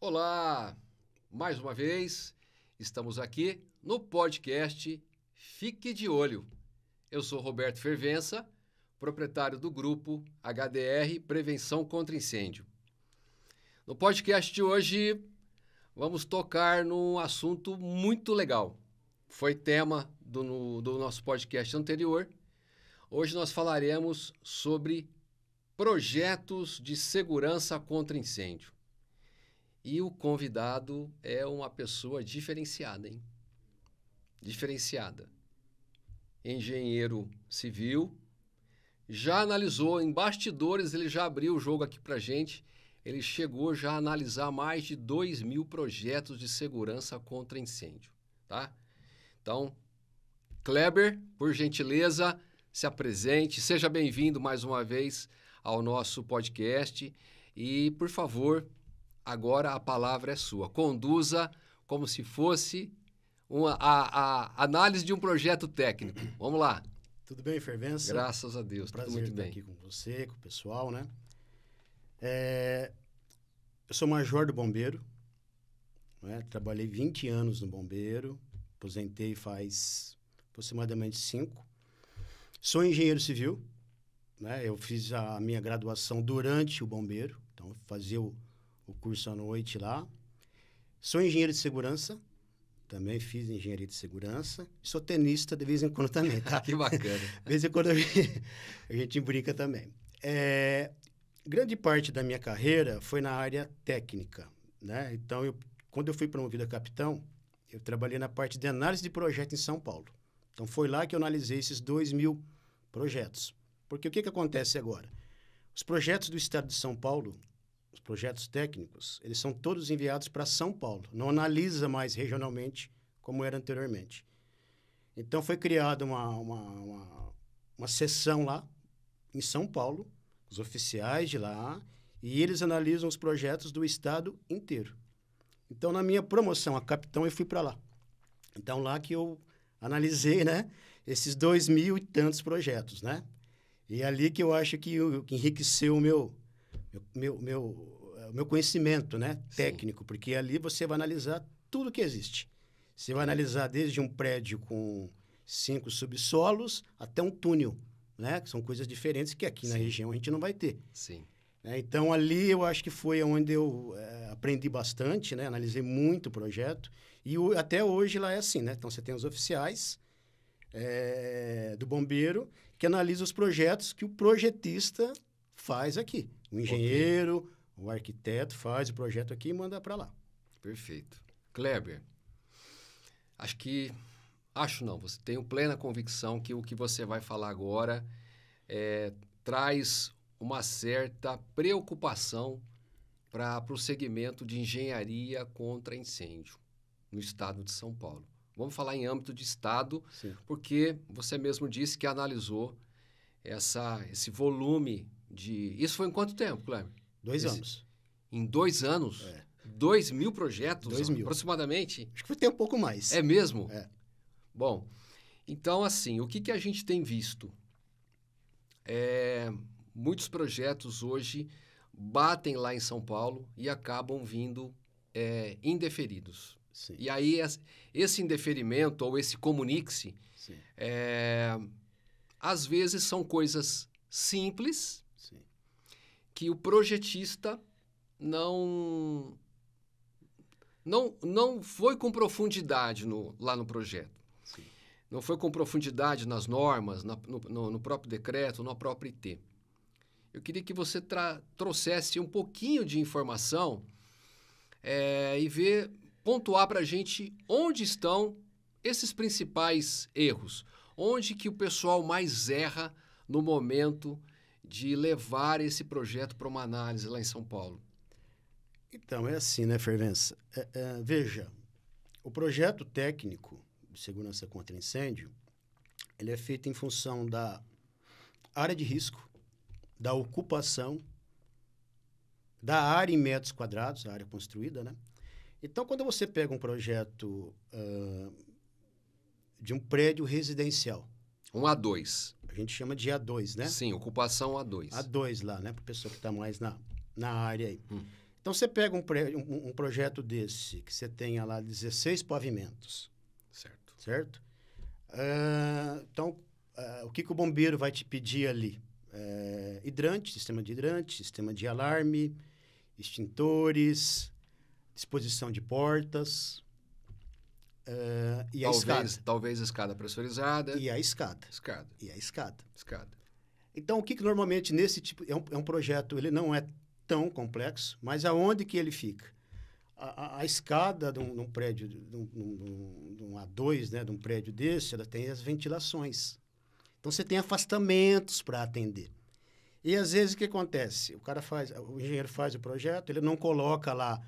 Olá, mais uma vez estamos aqui no podcast Fique de Olho. Eu sou Roberto Fervença, proprietário do grupo HDR Prevenção contra Incêndio. No podcast de hoje vamos tocar num assunto muito legal. Foi tema do nosso podcast anterior. Hoje nós falaremos sobre projetos de segurança contra incêndio. E o convidado é uma pessoa diferenciada, hein? Diferenciada. Engenheiro civil, já analisou em bastidores, ele já abriu o jogo aqui pra gente, ele chegou já a analisar mais de 2.000 projetos de segurança contra incêndio, tá? Então, Kleber, por gentileza, se apresente, seja bem-vindo mais uma vez ao nosso podcast e, por favor, agora a palavra é sua. Conduza como se fosse a análise de um projeto técnico. Vamos lá. Tudo bem, Fervença? Graças a Deus, tudo muito bem. Estar aqui com você, com o pessoal, né? Eu sou major do bombeiro, né? Trabalhei 20 anos no bombeiro, aposentei faz aproximadamente 5. Sou engenheiro civil, né? Eu fiz a minha graduação durante o bombeiro, então fazia o curso à noite lá. Sou engenheiro de segurança, também fiz engenharia de segurança. Sou tenista de vez em quando também, tá? Que bacana. De vez em quando a gente brinca também. Grande parte da minha carreira foi na área técnica, né? Então, quando eu fui promovido a capitão, eu trabalhei na parte de análise de projeto em São Paulo. Então, foi lá que eu analisei esses 2.000 projetos. Porque o que acontece agora? Os projetos do estado de São Paulo, os projetos técnicos, eles são todos enviados para São Paulo. Não analisa mais regionalmente como era anteriormente. Então, foi criada uma seção lá em São Paulo, os oficiais de lá, e eles analisam os projetos do estado inteiro. Então, na minha promoção a capitão, eu fui para lá. Então, lá que eu analisei, né, esses 2.000 e tantos projetos, né? E é ali que eu acho que enriqueceu o meu conhecimento, né, técnico, porque ali você vai analisar tudo que existe. Você vai analisar desde um prédio com 5 subsolos até um túnel, né, que são coisas diferentes que aqui na região a gente não vai ter. Sim. Então, ali eu acho que foi onde eu aprendi bastante, né, analisei muito o projeto, e até hoje lá é assim, né? Então, você tem os oficiais do bombeiro que analisam os projetos que o projetista faz aqui. O engenheiro, o arquiteto faz o projeto aqui e manda para lá. Perfeito. Kleber, acho não, você tem plena convicção que o que você vai falar agora traz uma certa preocupação para o segmento de engenharia contra incêndio no estado de São Paulo. Vamos falar em âmbito de estado, Sim. Porque você mesmo disse que analisou esse volume de... Isso foi em quanto tempo, Kleber? 2 anos. Em 2 anos? 2.000 projetos, 2.000. aproximadamente? Acho que foi até um pouco mais. É mesmo? É. Bom, então assim, o que a gente tem visto? Muitos projetos hoje batem lá em São Paulo e acabam vindo indeferidos. Sim. E aí, esse indeferimento ou esse comunique-se, às vezes são coisas simples, Sim. que o projetista não foi com profundidade lá no projeto. Sim. Não foi com profundidade nas normas, no próprio decreto, no próprio IT. Eu queria que você trouxesse um pouquinho de informação e pontuar para a gente onde estão esses principais erros. Onde que o pessoal mais erra no momento de levar esse projeto para uma análise lá em São Paulo? Então, é assim, né, Fervença? Veja, o projeto técnico de segurança contra incêndio, ele é feito em função da área de risco, da ocupação, da área em metros quadrados, a área construída, né? Então, quando você pega um projeto de um prédio residencial... Um A2. A gente chama de A2, né? Sim, ocupação A2. A2 lá, né? Para a pessoa que está mais na área aí. Então, você pega um projeto desse, que você tenha lá 16 pavimentos, Certo. certo? Então, o que o bombeiro vai te pedir ali? Hidrante, sistema de alarme, extintores, disposição de portas, e a escada. Talvez escada pressurizada. E a escada. Escada. E a escada. Escada. Então, o que normalmente nesse tipo... É um projeto, ele não é tão complexo, mas aonde que ele fica? A escada de um prédio, de um A2, né, de um prédio desse, ela tem as ventilações. Então, você tem afastamentos para atender. E, às vezes, o que acontece? O engenheiro faz o projeto, ele não coloca lá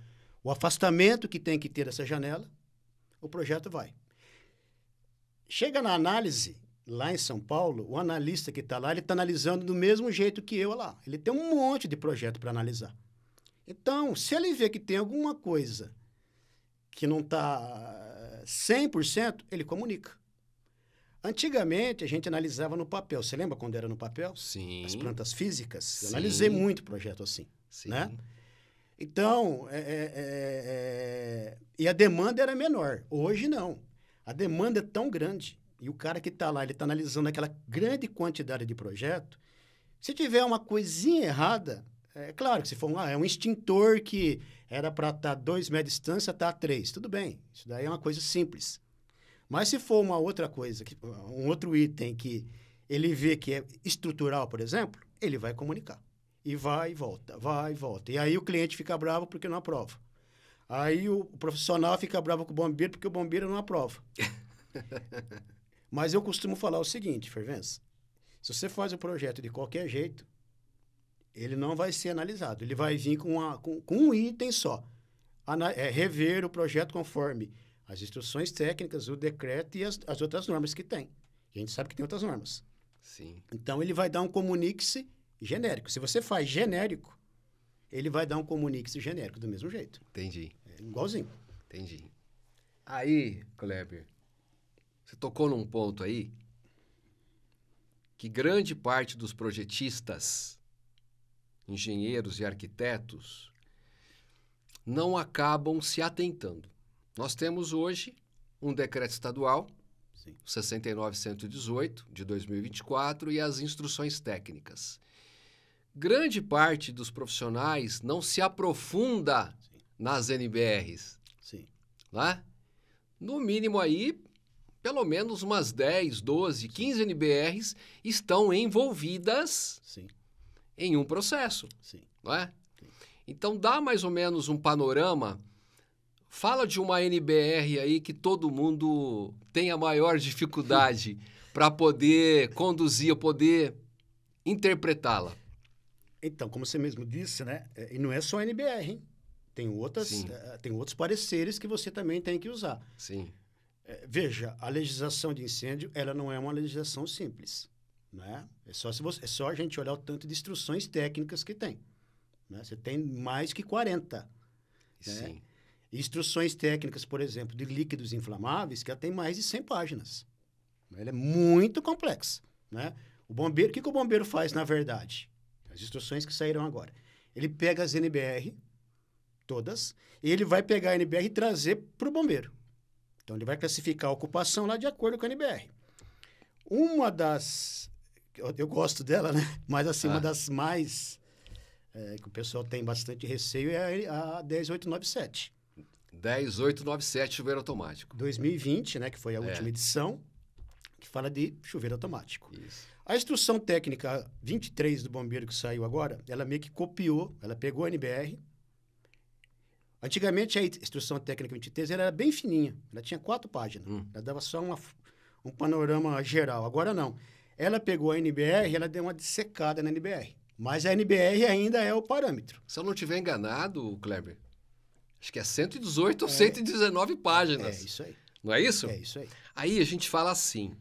o afastamento que tem que ter essa janela, o projeto vai. Chega na análise, lá em São Paulo, o analista que está lá, ele está analisando do mesmo jeito que eu lá. Ele tem um monte de projeto para analisar. Então, se ele vê que tem alguma coisa que não está 100%, ele comunica. Antigamente, a gente analisava no papel. Você lembra quando era no papel? Sim. As plantas físicas. Eu Sim. analisei muito projeto assim. Sim. Né? Então, e a demanda era menor. Hoje, não. A demanda é tão grande. E o cara que está lá, ele está analisando aquela grande quantidade de projeto. Se tiver uma coisinha errada, é claro que se for é um extintor que era para estar 2 metros de distância, está a 3. Tudo bem. Isso daí é uma coisa simples. Mas se for uma outra coisa, um outro item que ele vê que é estrutural, por exemplo, ele vai comunicar. E vai e volta, vai e volta. E aí o cliente fica bravo porque não aprova. Aí o profissional fica bravo com o bombeiro porque o bombeiro não aprova. Mas eu costumo falar o seguinte, Fervença. Se você faz o projeto de qualquer jeito, ele não vai ser analisado. Ele vai vir com um item só. Rever o projeto conforme as instruções técnicas, o decreto e as outras normas que tem. A gente sabe que tem outras normas. Sim. Então, ele vai dar um comunique-se genérico. Se você faz genérico, ele vai dar um comunique-se genérico do mesmo jeito. Entendi. Igualzinho. Entendi. Aí, Kleber, você tocou num ponto aí que grande parte dos projetistas, engenheiros e arquitetos não acabam se atentando. Nós temos hoje um decreto estadual, Sim. 69118, de 2024, e as instruções técnicas. Grande parte dos profissionais não se aprofunda nas NBRs. Sim. Né? No mínimo aí, pelo menos umas 10, 12, 15 NBRs estão envolvidas Sim. em um processo. Sim. Não é? Então, dá mais ou menos um panorama. Fala de uma NBR aí que todo mundo tem a maior dificuldade para poder conduzir, poder interpretá-la. Então, como você mesmo disse, né? E não é só a NBR, hein? Tem outros pareceres que você também tem que usar. Sim. Veja, a legislação de incêndio, ela não é uma legislação simples, né? É só a gente olhar o tanto de instruções técnicas que tem. Né? Você tem mais que 40. Sim. Né? Instruções técnicas, por exemplo, de líquidos inflamáveis, que ela tem mais de 100 páginas. Ela é muito complexa. Né? O que o bombeiro faz, na verdade? As instruções que saíram agora. Ele pega as NBR, todas, e ele vai pegar a NBR e trazer para o bombeiro. Então, ele vai classificar a ocupação lá de acordo com a NBR. Uma das... Eu gosto dela, né? Mas, assim, uma das mais... que o pessoal tem bastante receio é a 10897. 10897, chuveiro automático. 2020, né? Que foi a última edição, que fala de chuveiro automático. Isso. A instrução técnica 23 do bombeiro que saiu agora, ela meio que copiou, ela pegou a NBR. Antigamente, a instrução técnica 23 era bem fininha. Ela tinha 4 páginas. Ela dava só um panorama geral. Agora, não. Ela pegou a NBR e ela deu uma dissecada na NBR. Mas a NBR ainda é o parâmetro. Se eu não estiver enganado, Kleber, acho que é 118 ou 119 páginas. É isso aí. Não é isso? É isso aí. Aí a gente fala assim,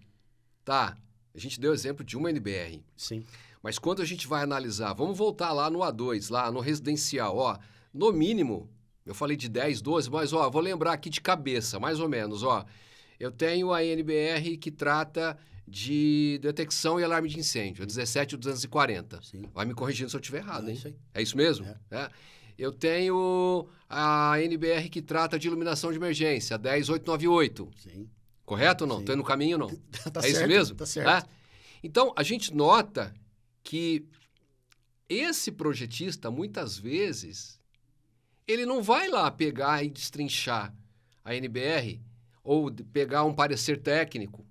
tá? A gente deu exemplo de uma NBR. Sim. Mas quando a gente vai analisar, vamos voltar lá no A2, lá no residencial, ó. No mínimo, eu falei de 10, 12, mas ó, vou lembrar aqui de cabeça, mais ou menos, ó. Eu tenho a NBR que trata de detecção e alarme de incêndio, 17240. Sim. Vai me corrigindo se eu estiver errado, hein? Isso aí. É isso mesmo? É. Eu tenho a NBR que trata de iluminação de emergência, 10898. Sim. Correto ou não? Sim. Estou indo no caminho ou não? Tá É certo, isso mesmo? tá certo. Então, a gente nota que esse projetista, muitas vezes, ele não vai lá pegar e destrinchar a NBR ou pegar um parecer técnico.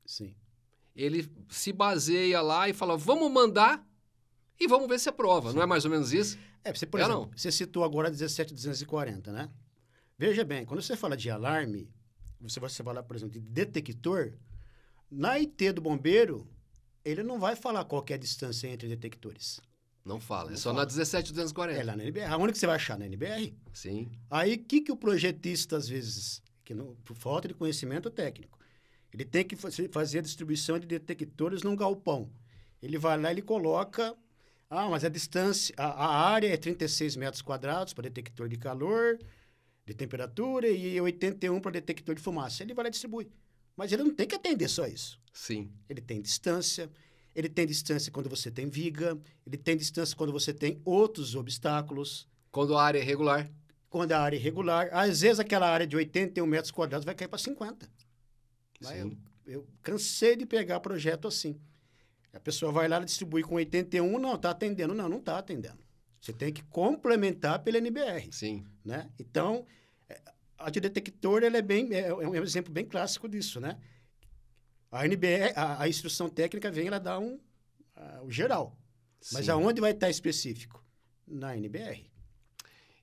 Sim. Ele se baseia lá e fala, vamos mandar e vamos ver se aprova. Sim. Não é mais ou menos isso? Você, por exemplo, você citou agora 17240, né? Veja bem, quando você fala de alarme, você vai falar, por exemplo, de detector, na IT do bombeiro, ele não vai falar qual que é a distância entre detectores. Não fala, é só na 17240. É lá na NBR. Aonde que você vai achar? Na NBR? Sim. Aí, o que o projetista, às vezes, por falta de conhecimento técnico, ele tem que fazer a distribuição de detectores num galpão. Ele vai lá e ele coloca... mas a distância, a área é 36 metros quadrados para detector de calor, de temperatura, e 81 para detector de fumaça. Ele vai lá e distribui. Mas ele não tem que atender só isso. Sim. Ele tem distância quando você tem viga, ele tem distância quando você tem outros obstáculos. Quando a área é regular. Quando a área é irregular. Às vezes aquela área de 81 metros quadrados vai cair para 50. Sim. Eu cansei de pegar projeto assim. A pessoa vai lá e distribui com 81, não está atendendo. Não está atendendo. Você tem que complementar pela NBR. Sim. Né? Então, a de detector ela é um exemplo bem clássico disso, né? A NBR, a instrução técnica vem, ela dá o geral. Sim. Mas aonde vai estar específico? Na NBR.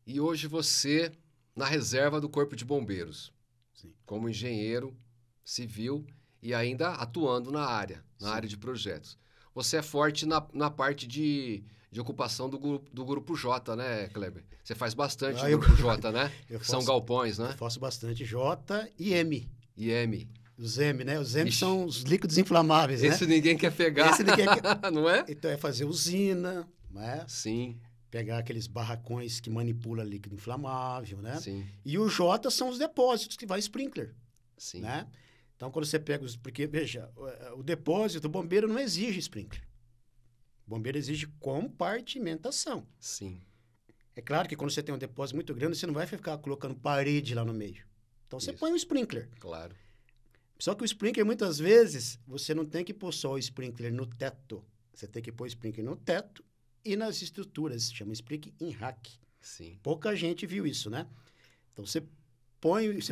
E hoje você, na reserva do Corpo de Bombeiros, sim, como engenheiro civil e ainda atuando na área de projetos. Você é forte na parte de ocupação do Grupo J, né, Kleber? Você faz bastante no Grupo J, né? São galpões, né? Eu faço bastante J e M. E M. Os M, né? Os M são os líquidos inflamáveis, Esse né? ninguém quer pegar. Esse ninguém quer... Não é? Então, é fazer usina, né? Sim. Pegar aqueles barracões que manipulam líquido inflamável, né? Sim. E o J são os depósitos que vai sprinkler. Sim. Né? Então, quando você pega porque, veja, o depósito, o bombeiro não exige sprinkler. O bombeiro exige compartimentação. Sim. É claro que quando você tem um depósito muito grande, você não vai ficar colocando parede lá no meio. Então, você põe um sprinkler. Claro. Só que o sprinkler, muitas vezes, você não tem que pôr só o sprinkler no teto. Você tem que pôr o sprinkler no teto e nas estruturas. Se chama sprinkler em rack. Sim. Pouca gente viu isso, né? Então, você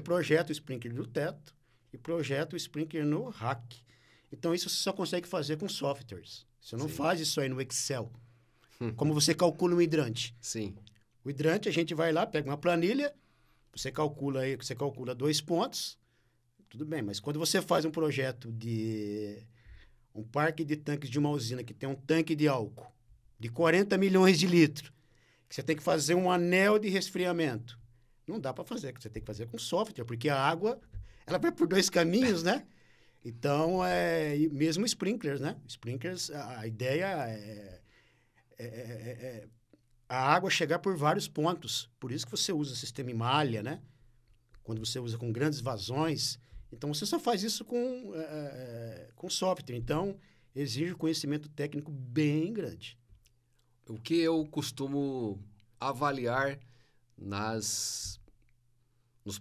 projeta o sprinkler no teto e projeta o sprinkler no rack. Então, isso você só consegue fazer com softwares. Você não faz isso aí no Excel. Como você calcula um hidrante. Sim. O hidrante, a gente vai lá, pega uma planilha, você calcula 2 pontos, tudo bem, mas quando você faz um projeto de um parque de tanques de uma usina que tem um tanque de álcool de 40 milhões de litros, que você tem que fazer um anel de resfriamento, não dá para fazer, você tem que fazer com software, porque a água, ela vai por 2 caminhos, né? Então, mesmo sprinklers, né? Sprinklers, a ideia é a água chegar por vários pontos. Por isso que você usa o sistema em malha, né? Quando você usa com grandes vazões. Então, você só faz isso com software. Então, exige conhecimento técnico bem grande. O que eu costumo avaliar nos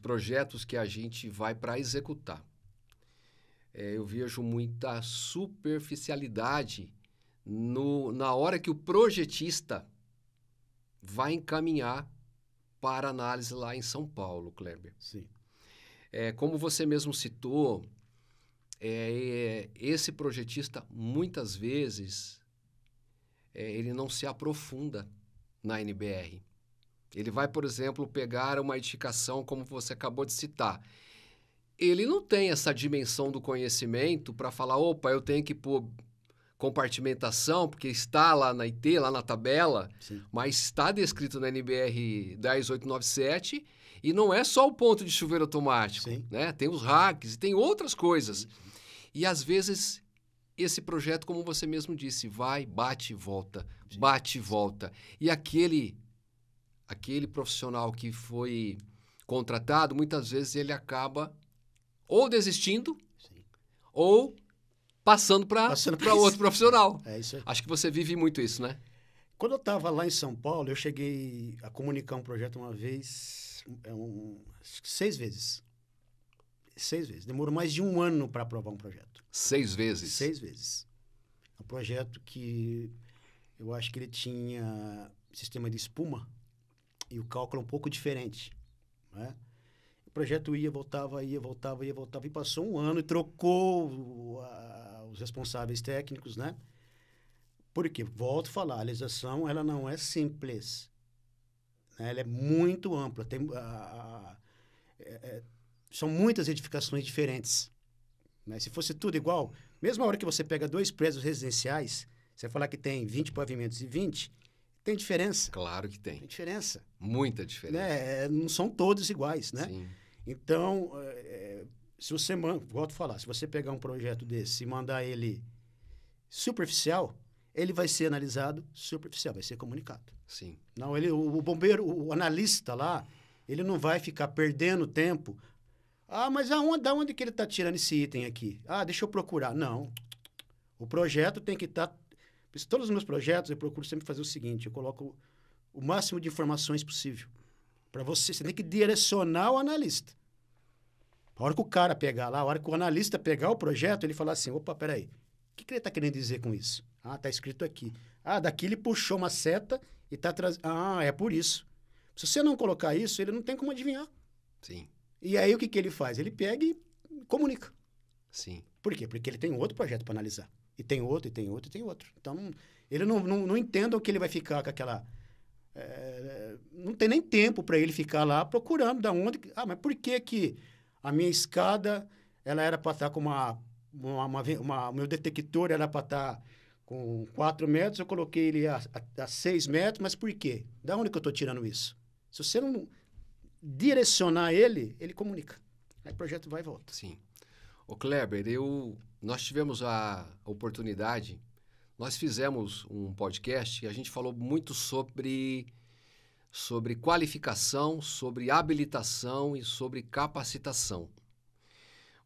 projetos que a gente vai para executar? Eu vejo muita superficialidade na hora que o projetista vai encaminhar para análise lá em São Paulo, Kleber. Sim. Como você mesmo citou, esse projetista, muitas vezes, ele não se aprofunda na NBR. Ele vai, por exemplo, pegar uma edificação como você acabou de citar. Ele não tem essa dimensão do conhecimento para falar, opa, eu tenho que pôr compartimentação, porque está lá na IT, lá na tabela, sim, mas está descrito na NBR 10897 e não é só o ponto de chuveiro automático, né? Tem os racks e tem outras coisas. Sim. E às vezes esse projeto, como você mesmo disse, vai, bate e volta, sim, bate e volta. E aquele profissional que foi contratado, muitas vezes ele acaba ou desistindo, sim, ou passando para outro profissional. É isso aí. Acho que você vive muito isso, né? Quando eu estava lá em São Paulo, eu cheguei a comunicar um projeto uma vez, 6 vezes. 6 vezes. Demorou mais de 1 ano para aprovar um projeto. 6 vezes? 6 vezes. Um projeto que eu acho que ele tinha sistema de espuma e o cálculo um pouco diferente, né? O projeto ia, voltava, e passou 1 ano e trocou os responsáveis técnicos, né? Por quê? Volto a falar, a legislação ela não é simples, né? Ela é muito ampla, são muitas edificações diferentes, né? Se fosse tudo igual, mesmo a hora que você pega 2 prédios residenciais, você falar que tem 20 pavimentos e 20, tem diferença. Claro que tem. Tem diferença. Muita diferença. Né? Não são todos iguais, né? Sim. Então, se você, volto a falar, se você pegar um projeto desse e mandar ele superficial, ele vai ser analisado superficial, vai ser comunicado. Sim. Não, o bombeiro, o analista lá, ele não vai ficar perdendo tempo. Ah, mas da onde que ele está tirando esse item aqui? Ah, deixa eu procurar. Não. O projeto tem que estar... Todos os meus projetos, eu procuro sempre fazer o seguinte, eu coloco o máximo de informações possível. Para você tem que direcionar o analista. A hora que o cara pegar lá, a hora que o analista pegar o projeto, ele falar assim, opa, peraí, o que ele está querendo dizer com isso? Ah, está escrito aqui. Ah, daqui ele puxou uma seta e está trazendo... Ah, é por isso. Se você não colocar isso, ele não tem como adivinhar. Sim. E aí o que ele faz? Ele pega e comunica. Sim. Por quê? Porque ele tem outro projeto para analisar. E tem outro, e tem outro, e tem outro. Então, ele não entenda o que ele vai ficar com aquela... não tem nem tempo para ele ficar lá procurando da onde... Ah, mas por que a minha escada, ela era para estar com o meu detector era para estar com 4 metros, eu coloquei ele a 6 metros, mas por quê? Da onde que eu estou tirando isso? Se você não direcionar ele, ele comunica. Aí o projeto vai e volta. Sim. Ô Kleber, nós tivemos a oportunidade, nós fizemos um podcast e a gente falou muito sobre qualificação, sobre habilitação e sobre capacitação.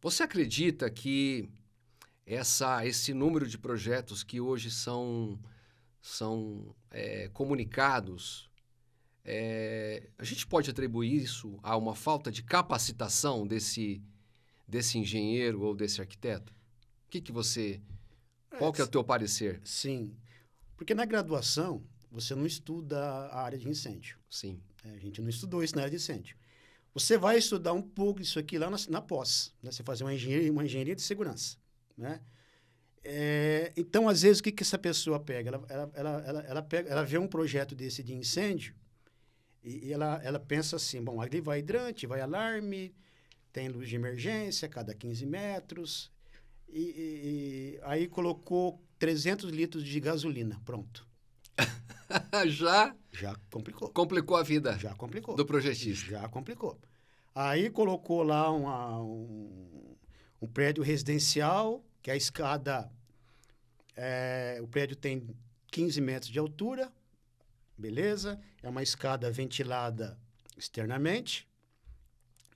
Você acredita que esse número de projetos que hoje são comunicados, a gente pode atribuir isso a uma falta de capacitação desse engenheiro ou desse arquiteto? Qual que é o teu parecer? Sim, porque na graduação você não estuda a área de incêndio. Sim. A gente não estudou isso na área de incêndio. Você vai estudar um pouco isso aqui lá na pós, né? Você fazer uma engenharia de segurança, né? Então, às vezes, o que essa pessoa pega? Ela vê um projeto desse de incêndio e ela pensa assim, bom, ali vai hidrante, vai alarme, tem luz de emergência a cada 15 metros, e aí colocou 300 litros de gasolina, pronto. Já complicou. Complicou a vida. Já complicou. Do projetista. Já complicou. Aí colocou lá um prédio residencial, que a escada... o prédio tem 15 metros de altura, beleza? É uma escada ventilada externamente,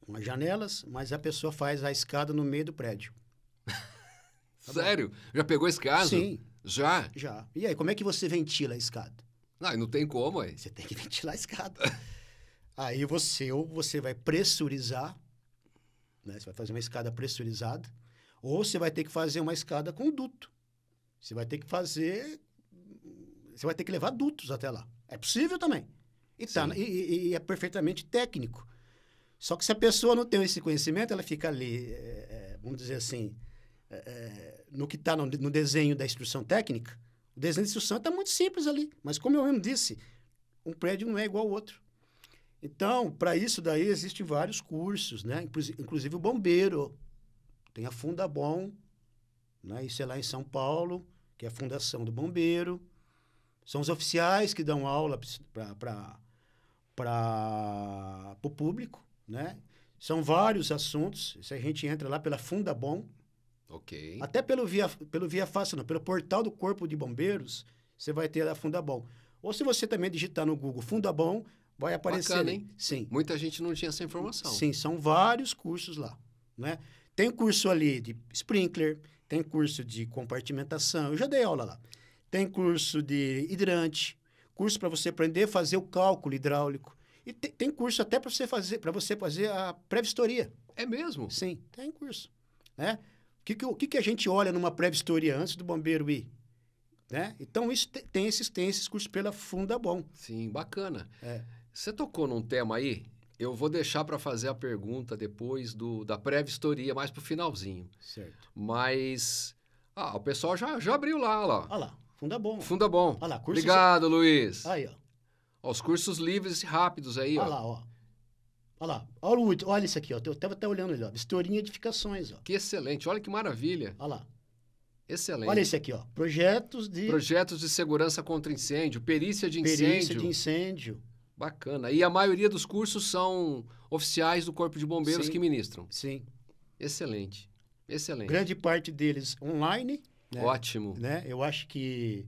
com as janelas, mas a pessoa faz a escada no meio do prédio. Tá Sério? Já pegou esse caso? Sim. Já? Já. E aí, como é que você ventila a escada? Não tem como, aí. Você tem que ventilar a escada. Aí você vai pressurizar, né? Você vai fazer uma escada pressurizada, ou você vai ter que fazer uma escada com duto. Você vai ter que levar dutos até lá. É possível também. E é perfeitamente técnico. Só que se a pessoa não tem esse conhecimento, ela fica ali, vamos dizer assim, no que está no desenho da instrução técnica. O desenho da instrução está muito simples ali. Mas como eu mesmo disse, um prédio não é igual ao outro. Então, para isso daí, existem vários cursos, né? Inclusive o bombeiro. Tem a Fundabom, né? Isso é lá em São Paulo, que é a Fundação do Bombeiro. São os oficiais que dão aula para o público, né? São vários assuntos. Se a gente entra lá pela Fundabom, ok, até pelo Via Fácil, não, pelo portal do Corpo de Bombeiros, você vai ter a Fundabom. Ou se você também digitar no Google Fundabom, vai aparecer. Bacana, hein? Sim. Muita gente não tinha essa informação. Sim, são vários cursos lá, né? Tem curso ali de sprinkler, tem curso de compartimentação, eu já dei aula lá. Tem curso de hidrante, curso para você aprender a fazer o cálculo hidráulico. E tem curso até para você fazer a pré-vistoria. É mesmo? Sim, tem curso. Né? O que a gente olha numa pré-vistoria antes do bombeiro ir? Né? Então, isso tem esses cursos pela Fundabom. Sim, bacana. É. Você tocou num tema aí, eu vou deixar para fazer a pergunta depois da pré-vistoria, mais pro finalzinho. Certo. Mas, o pessoal já abriu lá, ó. Olha lá, Fundabom. Fundabom. Olha lá, cursos... Obrigado, Luiz. Aí, ó. Os cursos livres e rápidos aí, ó. Olha lá, ó. Olha lá. Olha isso aqui, ó. Eu estava até olhando ali, ó. Vistoria e edificações, ó. Que excelente. Olha que maravilha. Olha lá. Excelente. Olha esse aqui, ó. Projetos de segurança contra incêndio, perícia de incêndio. Perícia de incêndio. Bacana. E a maioria dos cursos são oficiais do Corpo de Bombeiros que ministram. Sim. Excelente. Excelente. Grande parte deles online. Né? Ótimo. Né? Eu acho que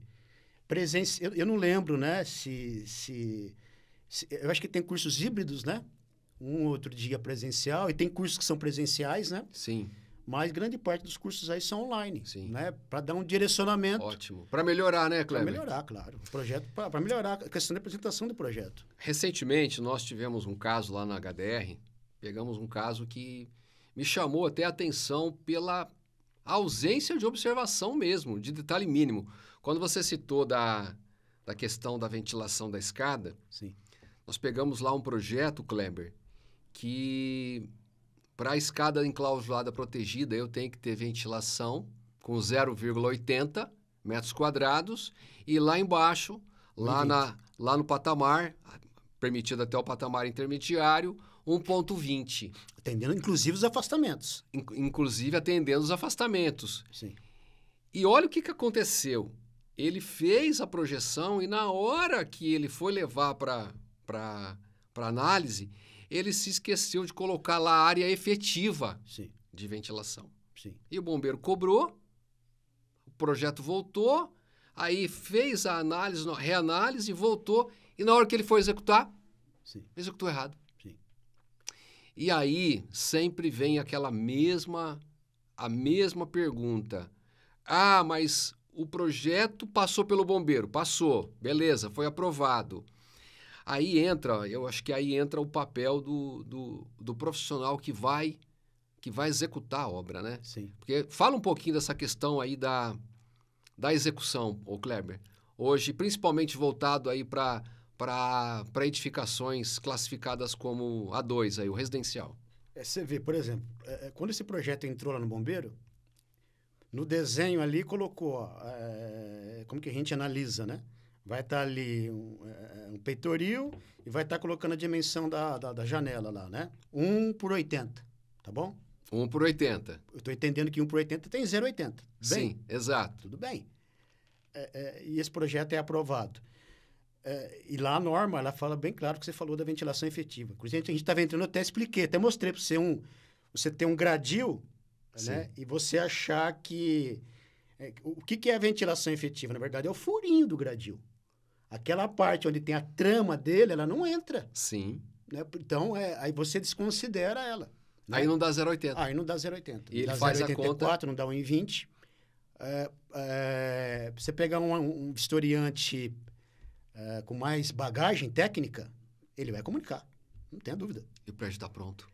eu não lembro, né? Eu acho que tem cursos híbridos, né? Um outro dia presencial, e tem cursos que são presenciais, né? Sim. Mas grande parte dos cursos aí são online. Sim. Né? Para dar um direcionamento. Ótimo. Para melhorar, né, Kleber? Para melhorar, claro. Projeto para melhorar a questão da apresentação do projeto. Recentemente, nós tivemos um caso lá na HDR. Pegamos um caso que me chamou até a atenção pela ausência de observação mesmo, de detalhe mínimo. Quando você citou da questão da ventilação da escada, sim, nós pegamos lá um projeto, Kleber, que para a escada enclausurada protegida eu tenho que ter ventilação com 0,80 metros quadrados e lá embaixo, lá no patamar, permitido até o patamar intermediário, 1,20. Atendendo, inclusive, os afastamentos. Inclusive, atendendo os afastamentos. Sim. E olha o que aconteceu. Ele fez a projeção e na hora que ele foi levar para análise, ele se esqueceu de colocar lá a área efetiva Sim. de ventilação. Sim. E o bombeiro cobrou, o projeto voltou, aí fez a análise, reanálise, voltou, e na hora que ele foi executar, sim, executou errado. Sim. E aí sempre vem a mesma pergunta. Mas o projeto passou pelo bombeiro. Passou, beleza, foi aprovado. Aí eu acho que aí entra o papel do profissional que vai executar a obra, né? Sim. Porque fala um pouquinho dessa questão aí da execução, ô Kleber. Hoje, principalmente voltado aí para edificações classificadas como A2, aí, o residencial. Você vê, por exemplo, quando esse projeto entrou lá no bombeiro, no desenho ali colocou, como que a gente analisa, né? Vai estar ali um peitoril e vai estar colocando a dimensão da janela lá, né? 1/80, tá bom? 1/80. Eu estou entendendo que 1/80 tem 0,80. Sim, exato. Tudo bem. E esse projeto é aprovado. E lá a norma, ela fala bem claro que você falou da ventilação efetiva. Inclusive, a gente estava entrando, eu até expliquei, até mostrei para você ter um gradil, né? E você achar que... o que é a ventilação efetiva? Na verdade, é o furinho do gradil. Aquela parte onde tem a trama dele, ela não entra. Sim. Né? Então, aí você desconsidera ela. Né? Aí não dá 0,80. Aí não dá 0,80. E ele dá faz 0,84, a conta... não dá 1,20. Você pegar um vistoriante com mais bagagem técnica, ele vai comunicar. Não tenha dúvida. E o prédio está pronto.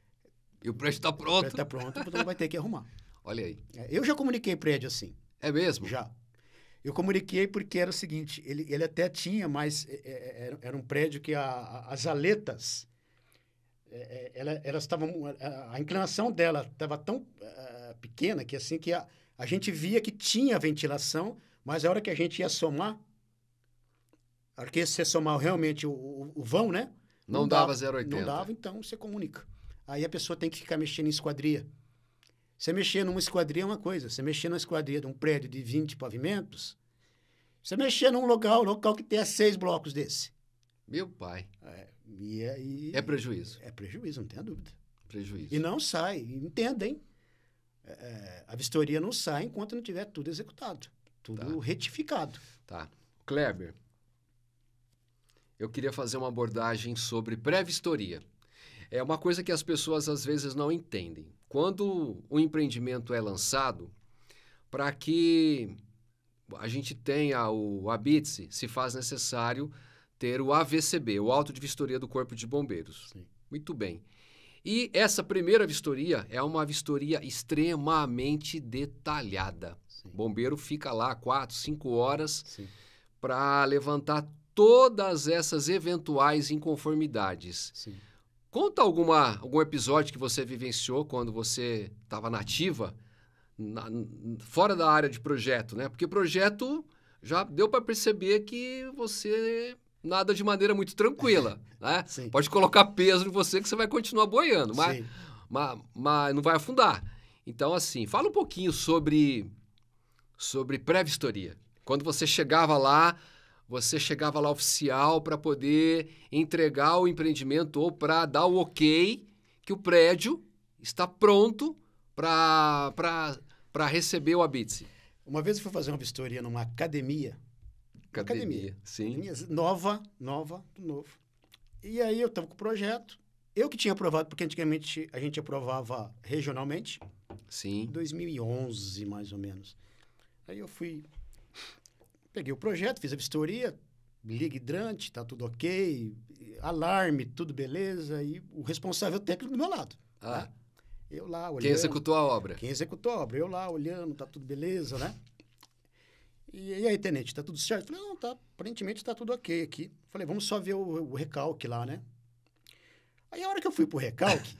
O prédio está pronto, então vai ter que arrumar. Olha aí. Eu já comuniquei prédio assim. É mesmo? Já. Eu comuniquei porque era o seguinte, ele até tinha, mas era um prédio que as aletas, elas estavam... A inclinação dela estava tão pequena que assim que a gente via que tinha ventilação, mas a hora que a gente ia somar, a hora que você somar realmente o vão, né? Não dava 0,80. Não dava, então você comunica. Aí a pessoa tem que ficar mexendo em esquadria. Você mexer numa esquadria é uma coisa. Você mexer numa esquadria de um prédio de 20 pavimentos, você mexer num local que tenha 6 blocos desse. Meu pai. É prejuízo. É prejuízo, não tenha dúvida. Prejuízo. E não sai. Entenda, hein? A vistoria não sai enquanto não tiver tudo executado. Tudo retificado. Tá. Kleber, eu queria fazer uma abordagem sobre pré-vistoria. É uma coisa que as pessoas às vezes não entendem. Quando o empreendimento é lançado, para que a gente tenha o habite-se, se faz necessário ter o AVCB, o Auto de Vistoria do Corpo de Bombeiros. Sim. Muito bem. E essa primeira vistoria é uma vistoria extremamente detalhada. Sim. O bombeiro fica lá 4, 5 horas Sim. para levantar todas essas eventuais inconformidades. Sim. Conta algum episódio que você vivenciou quando você estava na ativa, fora da área de projeto, né? Porque projeto já deu para perceber que você nada de maneira muito tranquila, né? Sim. Pode colocar peso em você que você vai continuar boiando, mas não vai afundar. Então, assim, fala um pouquinho sobre pré-vistoria. Quando você chegava lá oficial para poder entregar o empreendimento ou para dar o ok que o prédio está pronto para receber o habite-se. Uma vez eu fui fazer uma vistoria numa academia. Sim. Nova, novo. E aí eu estava com o projeto. Eu que tinha aprovado, porque antigamente a gente aprovava regionalmente. Sim. Em 2011, mais ou menos. Aí eu peguei o projeto, fiz a vistoria, liga hidrante, tá tudo ok, alarme, tudo beleza, e o responsável técnico do meu lado. Ah. Né? Eu lá olhando. Quem executou a obra? Eu lá olhando, tá tudo beleza, né? E aí, tenente, tá tudo certo? Falei, não, aparentemente tá tudo ok aqui. Falei, vamos só ver o recalque lá, né? Aí a hora que eu fui pro recalque,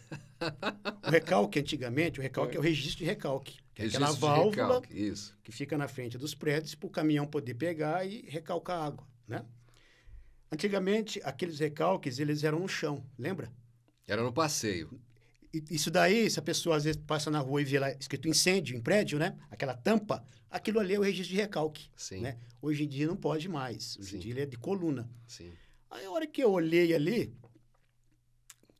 o recalque antigamente, é o registro de recalque. Que é aquela válvula que fica na frente dos prédios para o caminhão poder pegar e recalcar água, né? Antigamente, aqueles recalques, eles eram no chão, lembra? Era no passeio. Isso daí, se a pessoa às vezes passa na rua e vê lá escrito incêndio em prédio, né? Aquela tampa, aquilo ali é o registro de recalque. Sim. Né? Hoje em dia não pode mais. Hoje em dia ele é de coluna. Sim. Aí a hora que eu olhei ali,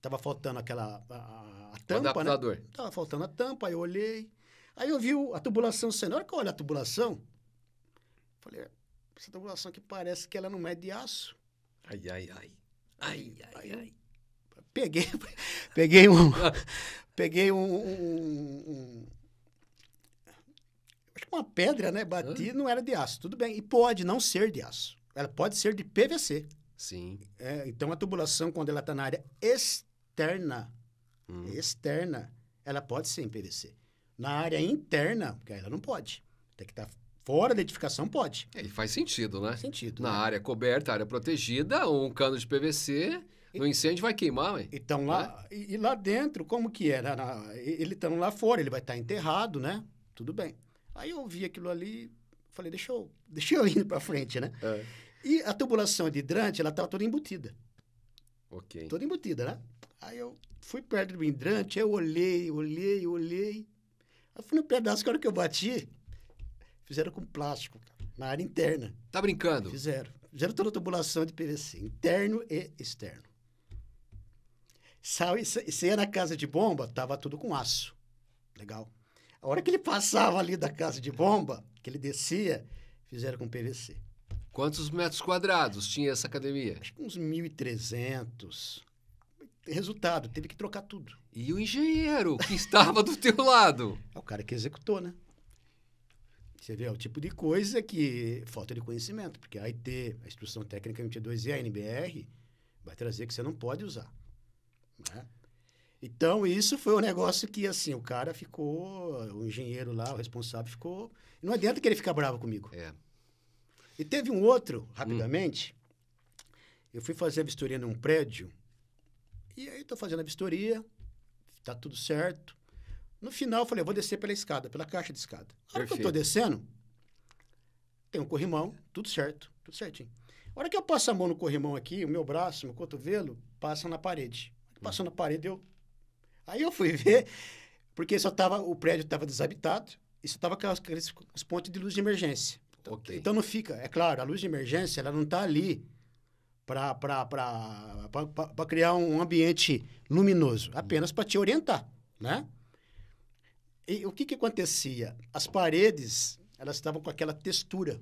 tava faltando a tampa, o adaptador. Né? Tava faltando a tampa, aí eu olhei. Aí eu vi a tubulação saindo. Na hora que eu olhei a tubulação, falei, essa tubulação aqui parece que ela não é de aço. Ai. Peguei acho que uma pedra, né? Bati, não era de aço. Tudo bem. E pode não ser de aço. Ela pode ser de PVC. Sim. Então, a tubulação, quando ela está na área externa, ela pode ser em PVC. Na área interna, porque ela não pode. Tem que estar fora da edificação, pode. E faz sentido, né? Faz sentido. Na área coberta, área protegida, um cano de PVC... No incêndio vai queimar, ué. Então, e lá dentro, como que é? Ele estando lá fora, ele vai estar enterrado, né? Tudo bem. Aí eu vi aquilo ali, falei, deixa eu ir para frente, né? É. E a tubulação de hidrante, ela estava toda embutida. Ok. Toda embutida, né? Aí eu fui perto do hidrante, eu olhei. Aí fui no pedaço, que a hora que eu bati, fizeram com plástico, na área interna. Tá brincando? Fizeram toda a tubulação de PVC, interno e externo. Você ia na casa de bomba, tava tudo com aço. Legal. A hora que ele passava ali da casa de bomba, que ele descia, fizeram com PVC. Quantos metros quadrados tinha essa academia? Acho que uns 1.300. Resultado, teve que trocar tudo. E o engenheiro que estava do teu lado? É o cara que executou, né? Você vê, é o tipo de coisa que falta de conhecimento, porque a IT, a Instrução Técnica 22 e a NBR vai trazer que você não pode usar. Né? Então, isso foi um negócio que, assim, o cara ficou, o engenheiro lá, o responsável ficou... Não adianta que ele ficar bravo comigo. É. E teve um outro, rapidamente, eu fui fazer a vistoria num prédio, e aí estou fazendo a vistoria, tá tudo certo. No final, eu falei, eu vou descer pela escada, pela caixa de escada. Na hora que eu estou descendo, tem um corrimão, tudo certo, tudo certinho. A hora que eu passo a mão no corrimão aqui, o meu braço, meu cotovelo, passa na parede. Passou na parede, Aí eu fui ver, porque o prédio estava desabitado, e só estava com os pontos de luz de emergência. Okay. Então não fica, é claro, a luz de emergência, ela não está ali para criar um ambiente luminoso, apenas para te orientar, né? E o que acontecia? As paredes, elas estavam com aquela textura,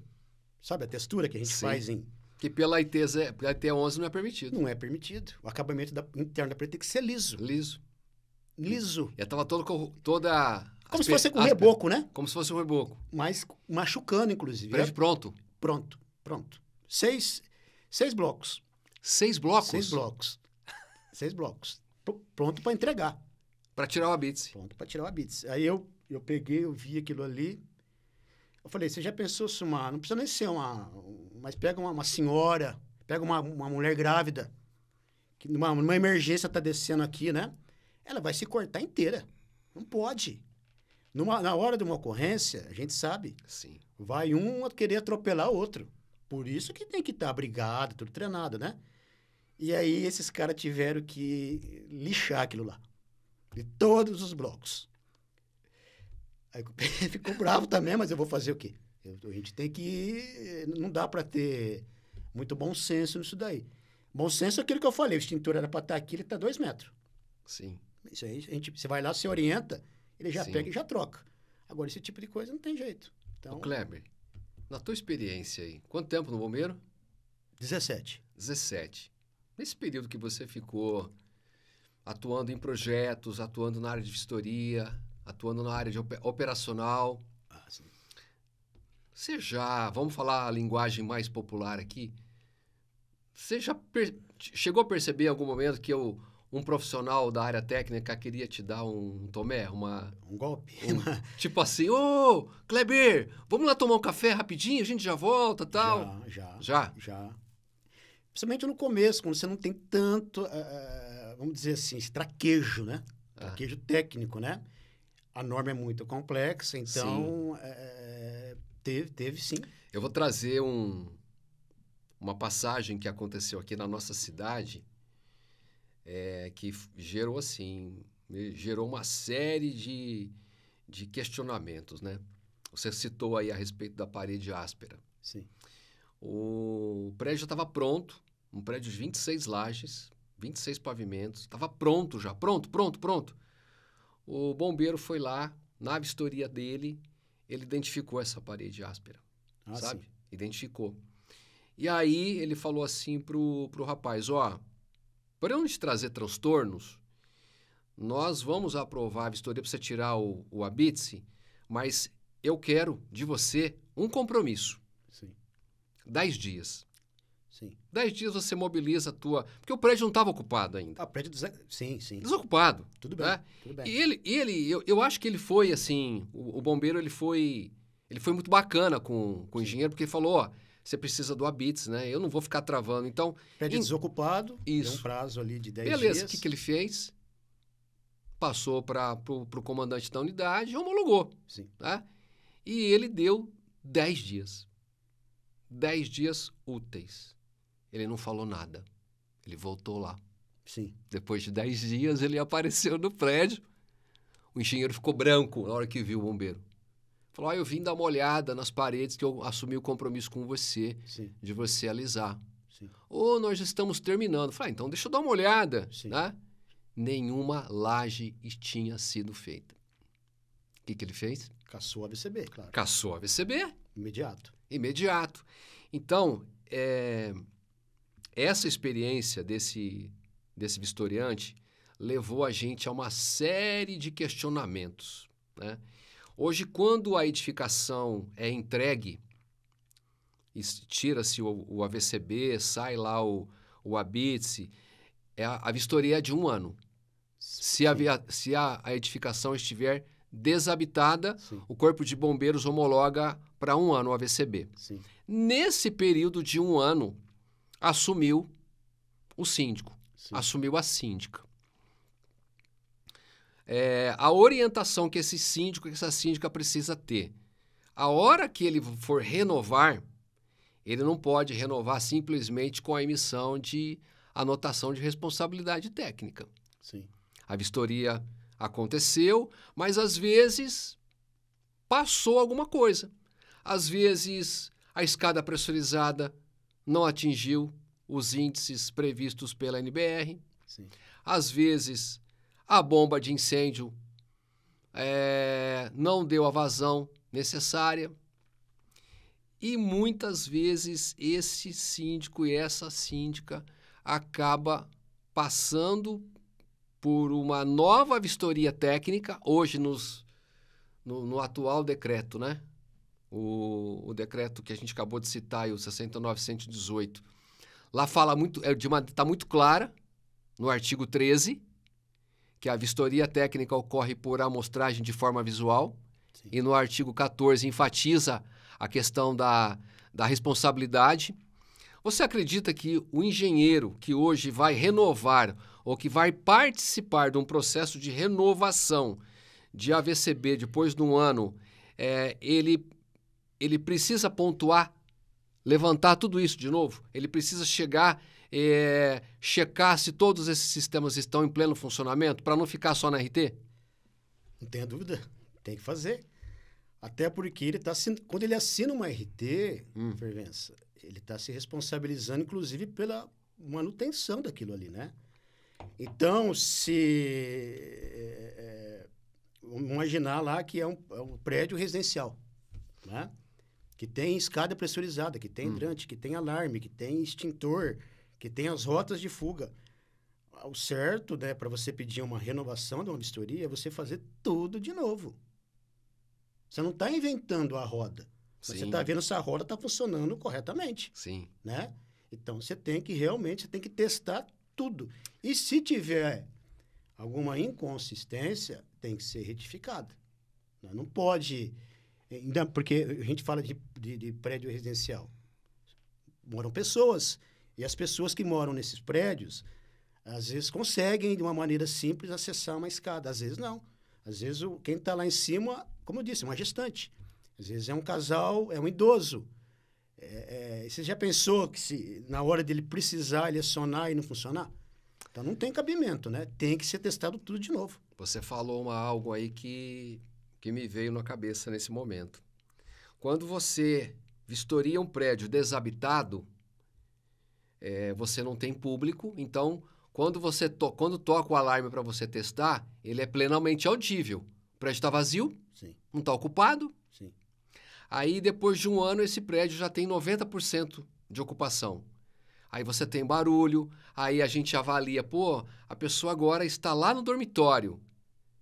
sabe a textura que a gente faz em... Que pela IT11 não é permitido. Não é permitido. O acabamento interno da parede tem que ser liso. Liso. Já estava toda... Como se fosse com reboco, né? Como se fosse um reboco. Mas machucando, inclusive. Prédio pronto. Pronto. 6 blocos. 6 blocos? 6 blocos. 6 blocos. Pronto para entregar. Para tirar o abitse. Pronto para tirar o abitse. Aí eu peguei, eu vi aquilo ali. Eu falei, você já pensou se não precisa nem ser mas pega uma senhora, pega uma mulher grávida, que numa emergência está descendo aqui, né? Ela vai se cortar inteira. Não pode. Na hora de uma ocorrência, a gente sabe. Sim. Vai um querer atropelar o outro. Por isso que tem que estar brigado, tudo treinado, né? E aí esses caras tiveram que lixar aquilo lá. De todos os blocos. Aí ficou bravo também, mas eu vou fazer o quê? A gente tem que... Não dá para ter muito bom senso nisso daí. Bom senso é aquilo que eu falei. O extintor era para estar aqui, ele está 2 metros. Sim. Isso aí, você vai lá, se orienta, ele já Sim. pega e já troca. Agora, esse tipo de coisa não tem jeito. Então, Ô, Kleber, na tua experiência aí, quanto tempo no bombeiro? 17. 17. Nesse período que você ficou atuando em projetos, atuando na área de vistoria, atuando na área de operacional, Sim. você já, vamos falar a linguagem mais popular aqui, você já chegou a perceber em algum momento que um profissional da área técnica queria te dar um tomé, Um golpe. tipo assim, ô, Kleber, vamos lá tomar um café rapidinho, a gente já volta, tal? Já. Principalmente no começo, quando você não tem tanto, vamos dizer assim, esse traquejo, né? Traquejo técnico, né? A norma é muito complexa, então teve sim. Eu vou trazer uma passagem que aconteceu aqui na nossa cidade, que gerou uma série de questionamentos, né? Você citou aí a respeito da parede áspera. Sim. O prédio estava pronto, um prédio de 26 lajes, 26 pavimentos, estava pronto já, pronto. O bombeiro foi lá, na vistoria dele, ele identificou essa parede áspera, sabe? Sim. Identificou. E aí ele falou assim pro rapaz, para não te trazer transtornos, nós vamos aprovar a vistoria para você tirar o abitse, mas eu quero de você um compromisso. Sim. 10 dias. Sim. 10 dias você mobiliza a tua... Porque o prédio não estava ocupado ainda. O prédio... Sim. Desocupado. Tudo bem, né? tudo bem. E eu acho que ele foi, assim... O bombeiro, ele foi muito bacana com o engenheiro, porque ele falou, você precisa do abitse, né? Eu não vou ficar travando. Então... Prédio desocupado. Isso. Tem um prazo ali de 10 dias. Beleza, o que ele fez? Passou para o comandante da unidade e homologou. Sim. Tá? E ele deu 10 dias. 10 dias úteis. Ele não falou nada. Ele voltou lá. Sim. Depois de 10 dias, ele apareceu no prédio. O engenheiro ficou branco na hora que viu o bombeiro. Falou, eu vim dar uma olhada nas paredes que eu assumi o compromisso com você, Sim. de você alisar. Sim. Nós estamos terminando. Falei, então deixa eu dar uma olhada. Sim. Né? Nenhuma laje tinha sido feita. O que ele fez? Caçou a VCB, claro. Caçou a VCB. Imediato. Então, essa experiência desse vistoriante levou a gente a uma série de questionamentos, né? Hoje, quando a edificação é entregue, tira-se o AVCB, sai lá o abitse, a vistoria é de 1 ano. Se a edificação estiver desabitada, Sim. o Corpo de Bombeiros homologa para 1 ano o AVCB. Sim. Nesse período de 1 ano, assumiu o síndico, Sim. assumiu a síndica. A orientação que esse síndico, que essa síndica precisa ter. A hora que ele for renovar, ele não pode renovar simplesmente com a emissão de anotação de responsabilidade técnica. Sim. A vistoria aconteceu, mas às vezes passou alguma coisa. Às vezes a escada pressurizada não atingiu os índices previstos pela NBR. Sim. Às vezes a bomba de incêndio não deu a vazão necessária. E muitas vezes esse síndico e essa síndica acaba passando por uma nova vistoria técnica, hoje no atual decreto, né? O decreto que a gente acabou de citar, o 69.118, Lá fala muito, está muito clara, no artigo 13, que a vistoria técnica ocorre por amostragem de forma visual. Sim. E no artigo 14 enfatiza a questão da responsabilidade. Você acredita que o engenheiro que hoje vai renovar ou que vai participar de um processo de renovação de AVCB depois de um ano, ele precisa pontuar, levantar tudo isso de novo? Ele precisa chegar, checar se todos esses sistemas estão em pleno funcionamento para não ficar só na RT? Não tenha dúvida, tem que fazer. Até porque ele quando ele assina uma RT, Fervença, ele está se responsabilizando, inclusive, pela manutenção daquilo ali, né? Então, vamos imaginar lá que é um prédio residencial, né? Que tem escada pressurizada, que tem hidrante, que tem alarme, que tem extintor, que tem as rotas de fuga. O certo, né, para você pedir uma renovação de uma vistoria é você fazer tudo de novo. Você não está inventando a roda. Sim. Você está vendo se a roda está funcionando corretamente. Sim. Né? Então, você tem que testar tudo. E se tiver alguma inconsistência, tem que ser retificada. Não pode... Ainda porque a gente fala de prédio residencial. Moram pessoas. E as pessoas que moram nesses prédios, às vezes conseguem, de uma maneira simples, acessar uma escada. Às vezes não. Às vezes quem está lá em cima, como eu disse, é uma gestante. Às vezes é um casal, é um idoso. Você já pensou que se na hora dele precisar, ele acionar e não funcionar? Então não tem cabimento, né? Tem que ser testado tudo de novo. Você falou algo aí que me veio na cabeça nesse momento. Quando você vistoria um prédio desabitado, você não tem público, então quando toca o alarme para você testar, ele é plenamente audível. O prédio está vazio, Sim. Não está ocupado. Sim. Aí, depois de um ano, esse prédio já tem 90% de ocupação. Aí você tem barulho, aí a gente avalia, a pessoa agora está lá no dormitório,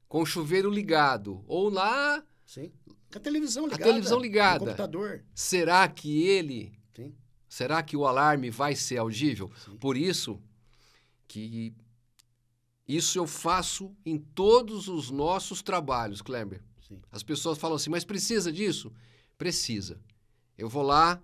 com o chuveiro ligado, ou lá... Sim, com a televisão ligada. A televisão ligada. Com o computador. Será que Sim. Será que o alarme vai ser audível? Sim. Por isso que isso eu faço em todos os nossos trabalhos, Kleber. Sim. As pessoas falam assim, mas precisa disso? Precisa. Eu vou lá,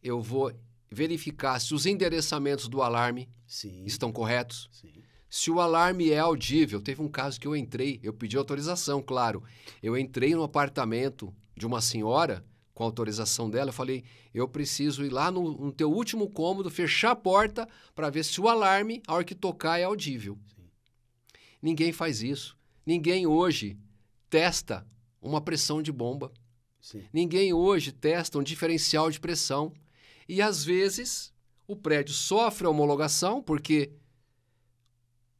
eu vou verificar se os endereçamentos do alarme Sim. estão corretos. Sim. Se o alarme é audível. Teve um caso que eu pedi autorização, claro. Eu entrei no apartamento de uma senhora, com a autorização dela, eu falei, eu preciso ir lá no teu último cômodo, fechar a porta para ver se o alarme, a hora que tocar, é audível. Sim. Ninguém faz isso. Ninguém hoje testa uma pressão de bomba. Sim. Ninguém hoje testa um diferencial de pressão. E, às vezes, o prédio sofre a homologação, porque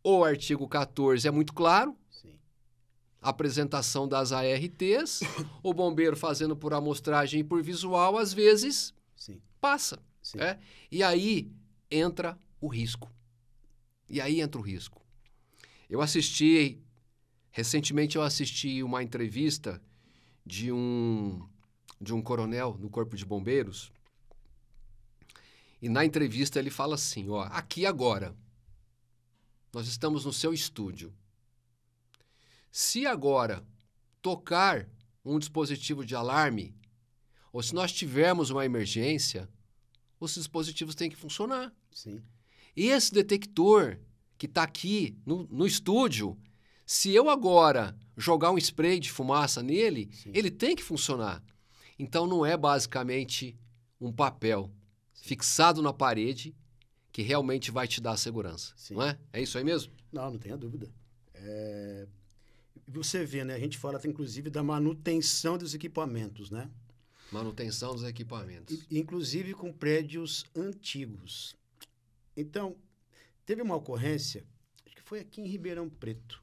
o artigo 14 é muito claro, Sim. a apresentação das ARTs, o bombeiro fazendo por amostragem e por visual, às vezes, Sim. passa. Sim. E aí entra o risco. Recentemente eu assisti uma entrevista de um coronel no Corpo de Bombeiros, e na entrevista ele fala assim, aqui agora, nós estamos no seu estúdio. Se agora tocar um dispositivo de alarme, ou se nós tivermos uma emergência, os dispositivos têm que funcionar. Sim. E esse detector que está aqui no estúdio, se eu agora jogar um spray de fumaça nele, Sim. ele tem que funcionar. Então não é basicamente um papel fixado na parede que realmente vai te dar segurança. Sim. Não é? É isso aí mesmo? Não tenha dúvida. Você vê, né? A gente fala, inclusive, da manutenção dos equipamentos, né? Manutenção dos equipamentos. Inclusive com prédios antigos. Então, teve uma ocorrência, acho que foi aqui em Ribeirão Preto.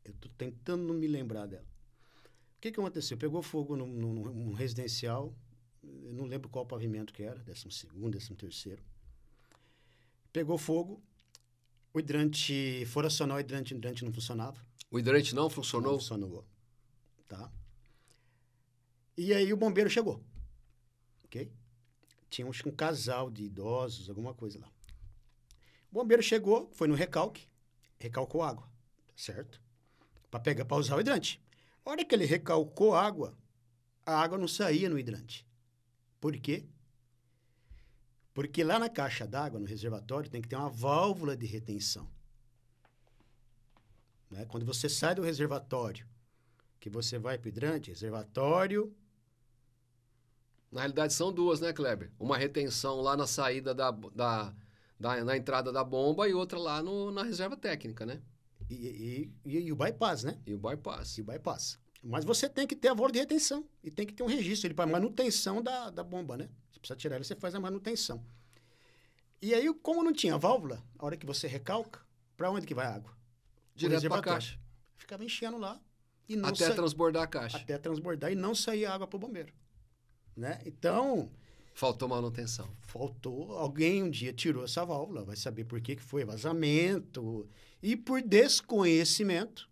Eu estou tentando não me lembrar dela. O que aconteceu? Pegou fogo num residencial, eu não lembro qual pavimento que era, 12º, 13º. Pegou fogo, o hidrante, for acionar o hidrante não funcionava. O hidrante não funcionou? Não funcionou. Tá. E aí o bombeiro chegou. Ok? tinha acho que um casal de idosos, alguma coisa lá. O bombeiro chegou, foi no recalque, recalcou água, certo? Para usar o hidrante. A hora que ele recalcou a água não saía no hidrante. Por quê? Porque lá na caixa d'água, no reservatório, tem que ter uma válvula de retenção. Né? Quando você sai do reservatório, que você vai para o hidrante, reservatório... Na realidade, são duas, né, Kleber? Uma retenção lá na saída na entrada da bomba e outra lá na reserva técnica, né? E o bypass, né? E o bypass. E o bypass. Mas você tem que ter a válvula de retenção. E tem que ter um registro para manutenção da bomba, né? Você precisa tirar ela, você faz a manutenção. E aí, como não tinha válvula, a hora que você recalca, para onde que vai a água? Direto para a caixa. Ficava enchendo lá. E não até transbordar a caixa. Até transbordar e não saía água para o bombeiro. Né? Então... Faltou manutenção. Faltou. Alguém um dia tirou essa válvula, vai saber por que foi vazamento. E por desconhecimento,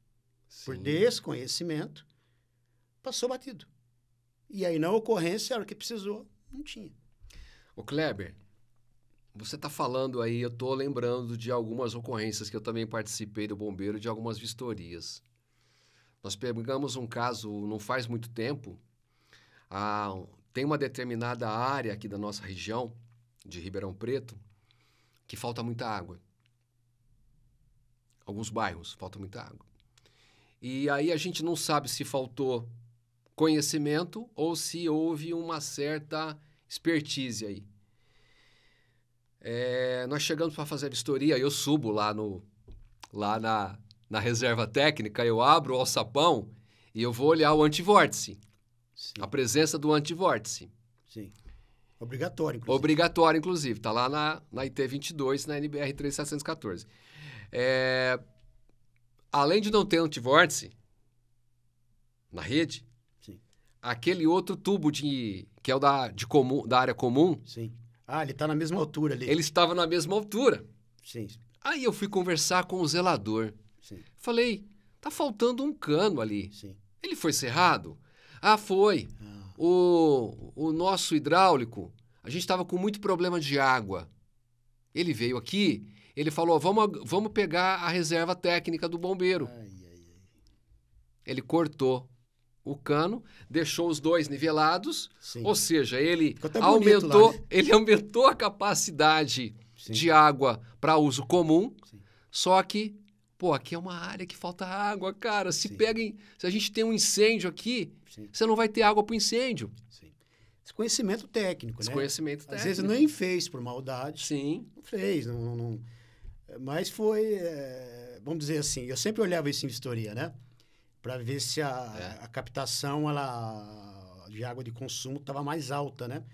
passou batido. E aí, na ocorrência, a hora que precisou, não tinha. Ô Kleber, você está falando aí, eu estou lembrando de algumas ocorrências que eu também participei do bombeiro, de algumas vistorias. Nós pegamos um caso, não faz muito tempo, tem uma determinada área aqui da nossa região, de Ribeirão Preto, que falta muita água. Alguns bairros falta muita água. E aí a gente não sabe se faltou conhecimento ou se houve uma certa expertise aí. Nós chegamos para fazer a vistoria, eu subo lá na reserva técnica, eu abro o alçapão e eu vou olhar o antivórtice. Sim. A presença do antivórtice. Sim. Obrigatório, inclusive. Obrigatório, inclusive. Está lá na IT22, na NBR 3714. Além de não ter antivórtice na rede, sim, aquele outro tubo que é o da área comum... Sim. Ah, ele está na mesma altura ali. Ele estava na mesma altura. Sim. Aí eu fui conversar com o zelador. Sim. Falei, tá faltando um cano ali. Sim. Ele foi serrado? Ah, foi. O nosso hidráulico, a gente estava com muito problema de água. Ele veio aqui, ele falou, vamos pegar a reserva técnica do bombeiro. Ele cortou o cano, deixou os dois nivelados, sim, ou seja, ele aumentou a capacidade, sim, de água para uso comum, sim, só que, aqui é uma área que falta água, cara. Se a gente tem um incêndio aqui, sim, você não vai ter água para o incêndio. Sim. Desconhecimento técnico, né? Desconhecimento técnico. Às vezes nem fez por maldade. Sim. Não fez, não. Mas foi, vamos dizer assim, eu sempre olhava isso em vistoria, né? Para ver se a captação de água de consumo estava mais alta, né?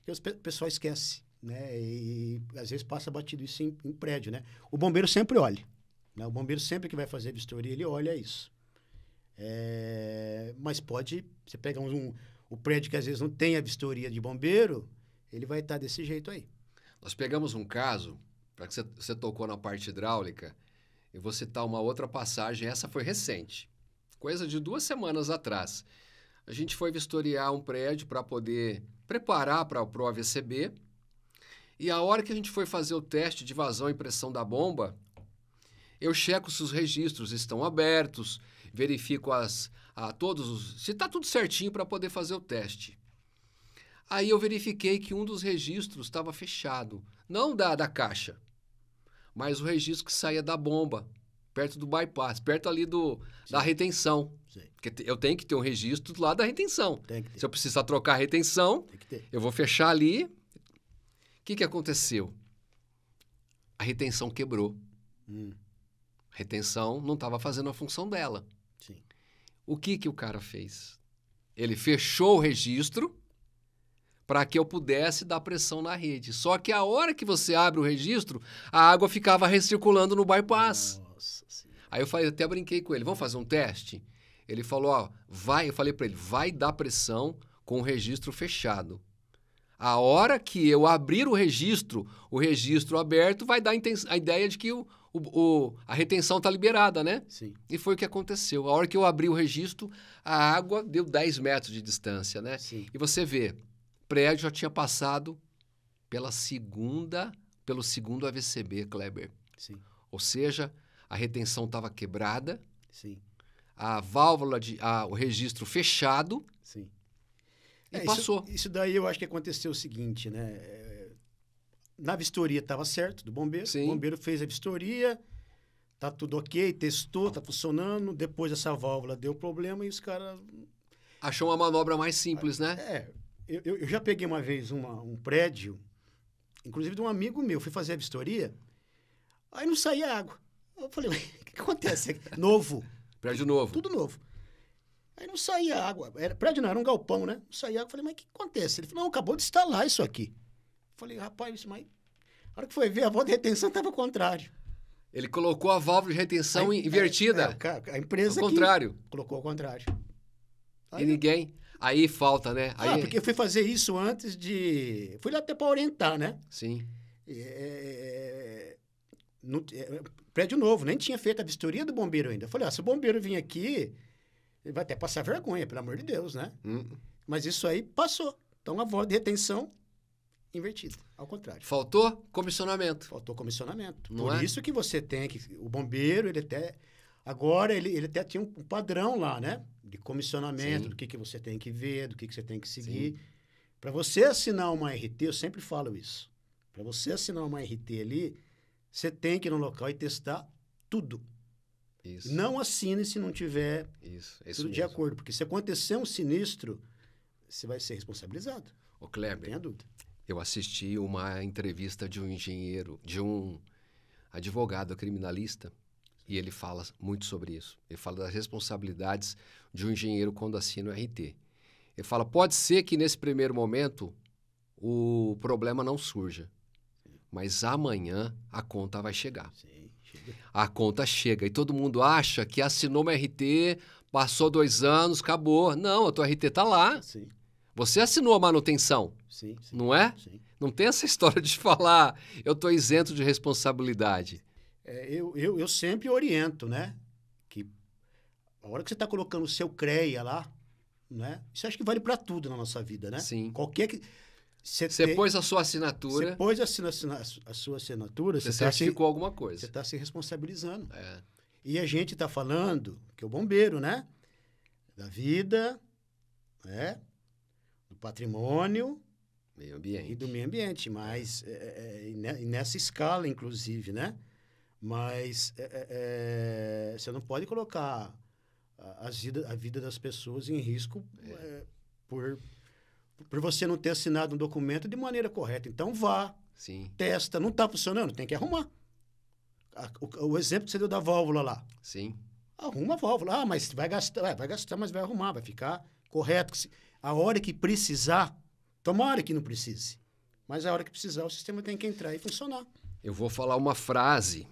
Porque o pessoal esquece, né? E às vezes passa batido isso em prédio, né? O bombeiro sempre olha. Né? O bombeiro sempre que vai fazer vistoria, ele olha isso. Mas você pega o prédio que às vezes não tem a vistoria de bombeiro, ele vai estar desse jeito aí. Nós pegamos um caso, para que você tocou na parte hidráulica, eu vou citar uma outra passagem, essa foi recente. Coisa de 2 semanas atrás. A gente foi vistoriar um prédio para poder preparar para o AVCB. E a hora que a gente foi fazer o teste de vazão e pressão da bomba, eu checo se os registros estão abertos, verifico se está tudo certinho para poder fazer o teste. Aí eu verifiquei que um dos registros estava fechado. Não da caixa, mas o registro que saía da bomba. Perto do bypass, perto ali da retenção. Sim. Porque eu tenho que ter um registro lá da retenção. Se eu precisar trocar a retenção, eu vou fechar ali. O que aconteceu? A retenção quebrou. A retenção não estava fazendo a função dela. Sim. O que o cara fez? Ele fechou o registro para que eu pudesse dar pressão na rede. Só que a hora que você abre o registro, a água ficava recirculando no bypass. Aí eu até brinquei com ele, vamos fazer um teste? Ele falou, eu falei para ele, vai dar pressão com o registro fechado. A hora que eu abrir o registro aberto, vai dar a ideia de que a retenção está liberada, né? Sim. E foi o que aconteceu. A hora que eu abri o registro, a água deu 10 metros de distância, né? Sim. E você vê, o prédio já tinha passado pelo segundo AVCB, Kleber. Sim, Ou seja, a retenção estava quebrada, sim, a válvula o registro fechado sim. e passou. Isso daí eu acho que aconteceu o seguinte, né? Na vistoria estava certo, do bombeiro. Sim. O bombeiro fez a vistoria, tá tudo ok, testou, tá funcionando. Depois essa válvula deu problema e os caras... Achou uma manobra mais simples, né? Eu já peguei uma vez um prédio, inclusive de um amigo meu, fui fazer a vistoria, aí não saía água. Eu falei, o que acontece aqui? Novo. Prédio novo. Tudo novo. Aí não saía água. Prédio não, era um galpão, né? Não saía água. Eu falei, mas o que acontece? Ele falou, não, acabou de instalar isso aqui. Eu falei, rapaz, mas... A hora que foi ver, a válvula de retenção estava ao contrário. Ele colocou a válvula de retenção invertida. A empresa ao contrário. Colocou ao contrário. E ninguém... Aí falta, né? Porque eu fui fazer isso antes de... Fui lá até para orientar, né? Sim. Prédio novo, nem tinha feito a vistoria do bombeiro ainda. Eu falei, se o bombeiro vir aqui, ele vai até passar vergonha, pelo amor de Deus, né? Mas isso aí passou. Então, a válvula de retenção invertida, ao contrário. Faltou comissionamento. Faltou comissionamento. Não Por isso que você tem que... O bombeiro, ele até... Agora, ele até tinha um padrão lá, né? De comissionamento, Sim. do que você tem que ver, do que você tem que seguir. Para você assinar uma RT, eu sempre falo isso. Para você assinar uma RT ali, você tem que ir no local e testar tudo. Isso. Não assine se não tiver tudo de acordo. Porque se acontecer um sinistro, você vai ser responsabilizado. Ô, Kleber, não tenha dúvida. Eu assisti uma entrevista de um engenheiro, de um advogado criminalista, e ele fala muito sobre isso. Ele fala das responsabilidades de um engenheiro quando assina o RT. Ele fala, pode ser que nesse primeiro momento o problema não surja, mas amanhã a conta vai chegar. Sim, chega. A conta chega e todo mundo acha que assinou uma RT, passou 2 anos, acabou. Não, a tua RT está lá. Sim. Você assinou a manutenção, sim, não é? Sim. Não tem essa história de falar, eu estou isento de responsabilidade. Eu sempre oriento, né? Que a hora que você está colocando o seu CREA lá, né? Isso acho que vale para tudo na nossa vida, né? Sim. Qualquer que... Você pôs a sua assinatura. Você pôs a sua assinatura, você certificou alguma coisa. Você está se responsabilizando. É. E a gente está falando que o bombeiro, né? Da vida, né? Do patrimônio Meio ambiente. e do meio ambiente, mas e nessa escala, inclusive, né? Mas você não pode colocar a vida das pessoas em risco por você não ter assinado um documento de maneira correta. Então, vá, Sim. testa, não está funcionando, tem que arrumar. O exemplo que você deu da válvula lá. Sim. Arruma a válvula. Mas vai gastar, mas vai arrumar, vai ficar correto. A hora que precisar, tomara que não precise, mas a hora que precisar, o sistema tem que entrar e funcionar. Eu vou falar uma frase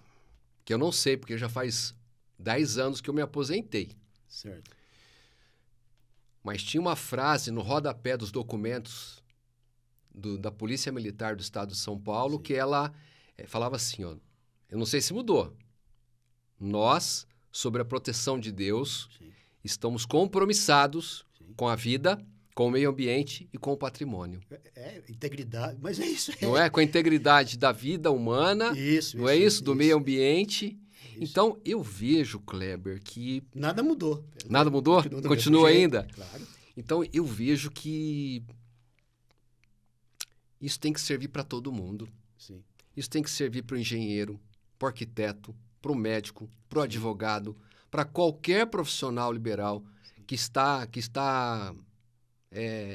que eu não sei, porque já faz 10 anos que eu me aposentei. Certo. Mas tinha uma frase no rodapé dos documentos da Polícia Militar do Estado de São Paulo, Sim. que ela falava assim, ó, eu não sei se mudou. Nós, sobre a proteção de Deus, Sim. estamos compromissados Sim. com a vida, com o meio ambiente e com o patrimônio. Integridade, mas é isso. Não é? Com a integridade da vida humana, Isso, não é isso? Do meio ambiente. Isso. Então, eu vejo, Kleber, que... Nada mudou. Nada mudou? Continua ainda? Claro. Então, eu vejo que isso tem que servir para todo mundo. Sim. Isso tem que servir para o engenheiro, para o arquiteto, para o médico, para o advogado, para qualquer profissional liberal que está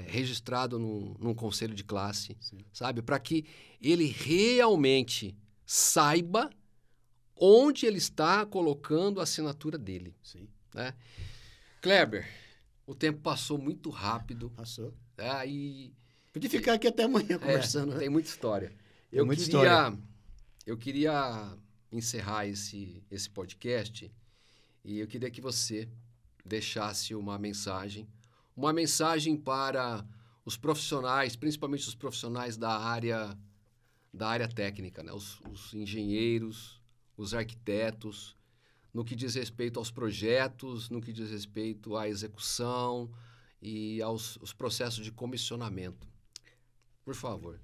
registrado num conselho de classe, sabe? Para que ele realmente saiba onde ele está colocando a assinatura dele. Sim. Né? Kleber, o tempo passou muito rápido. Passou. E podia ficar aqui até amanhã conversando. Né? Tem muita história. Eu queria encerrar esse podcast e eu queria que você deixasse uma mensagem para os profissionais, principalmente os profissionais da área técnica, né? Os engenheiros, os arquitetos, no que diz respeito aos projetos, no que diz respeito à execução e aos processos de comissionamento. Por favor.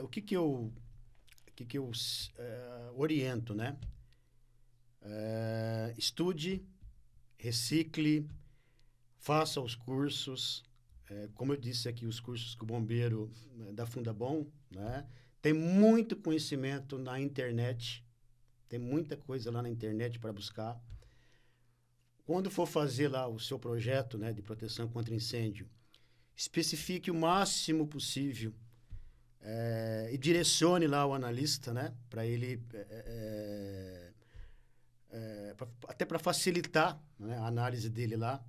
o que eu oriento, né? Estude, recicle, faça os cursos. Como eu disse aqui, os cursos que o bombeiro da Fundabom, né? Tem muito conhecimento na internet, tem muita coisa lá na internet para buscar. Quando for fazer lá o seu projeto, né, de proteção contra incêndio, especifique o máximo possível e direcione lá o analista, né, para ele, até para facilitar, né, a análise dele lá.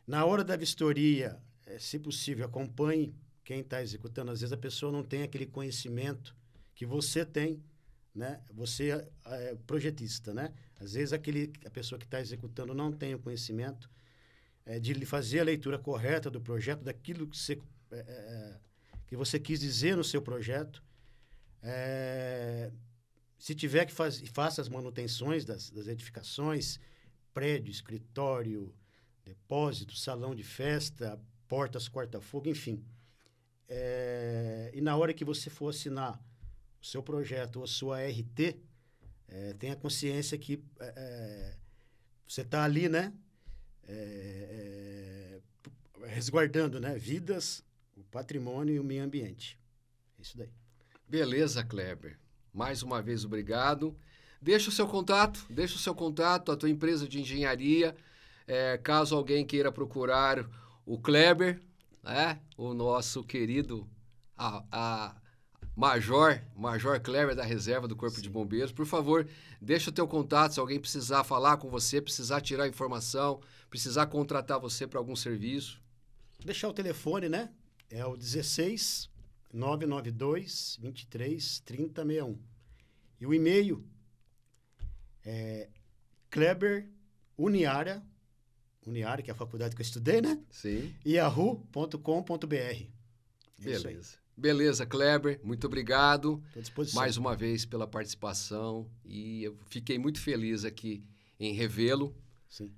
Na hora da vistoria, se possível, acompanhe quem está executando. Às vezes a pessoa não tem aquele conhecimento que você tem, né? Você é projetista, né? Às vezes a pessoa que está executando não tem o conhecimento de fazer a leitura correta do projeto, daquilo que você quis dizer no seu projeto. Se tiver que faça as manutenções das edificações, prédio, escritório, depósito, salão de festa, portas, corta-fogo, enfim. E na hora que você for assinar o seu projeto ou a sua RT, tenha consciência que você está ali, né? Resguardando, né? Vidas, o patrimônio e o meio ambiente. É isso daí. Beleza, Kleber. Mais uma vez, obrigado. Deixa o seu contato, a tua empresa de engenharia. Caso alguém queira procurar o Kleber, né? O nosso querido Major Kleber da Reserva do Corpo de Bombeiros. Por favor, deixa o teu contato se alguém precisar falar com você, precisar tirar informação, precisar contratar você para algum serviço. Deixar o telefone, né? É o 16 992 23 30 61. E o e-mail é Kleber Uniara, que é a faculdade que eu estudei, né? Sim. yahoo.com.br. Beleza. Beleza, Kleber. Muito obrigado. Estou à disposição. Mais uma vez pela participação. E eu fiquei muito feliz aqui em revê-lo. Sim.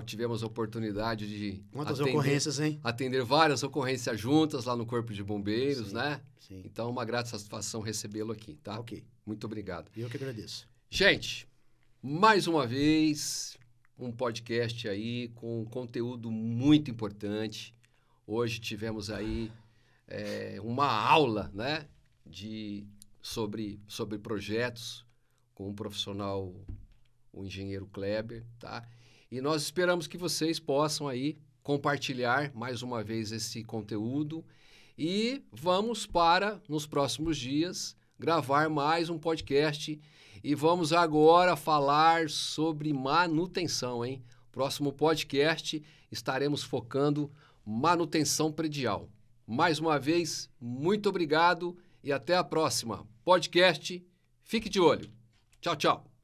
Tivemos a oportunidade de ocorrências, hein? Atender várias ocorrências juntas lá no Corpo de Bombeiros, sim, né? Sim. Então, uma grata satisfação recebê-lo aqui, tá? Ok. Muito obrigado. Eu que agradeço. Gente, mais uma vez, um podcast aí com conteúdo muito importante. Hoje tivemos aí uma aula, né? Sobre projetos com um profissional, o engenheiro Kleber, tá? E nós esperamos que vocês possam aí compartilhar mais uma vez esse conteúdo e vamos nos próximos dias, gravar mais um podcast e vamos agora falar sobre manutenção, hein? Próximo podcast estaremos focando manutenção predial. Mais uma vez, muito obrigado e até a próxima. Podcast, fique de olho. Tchau, tchau.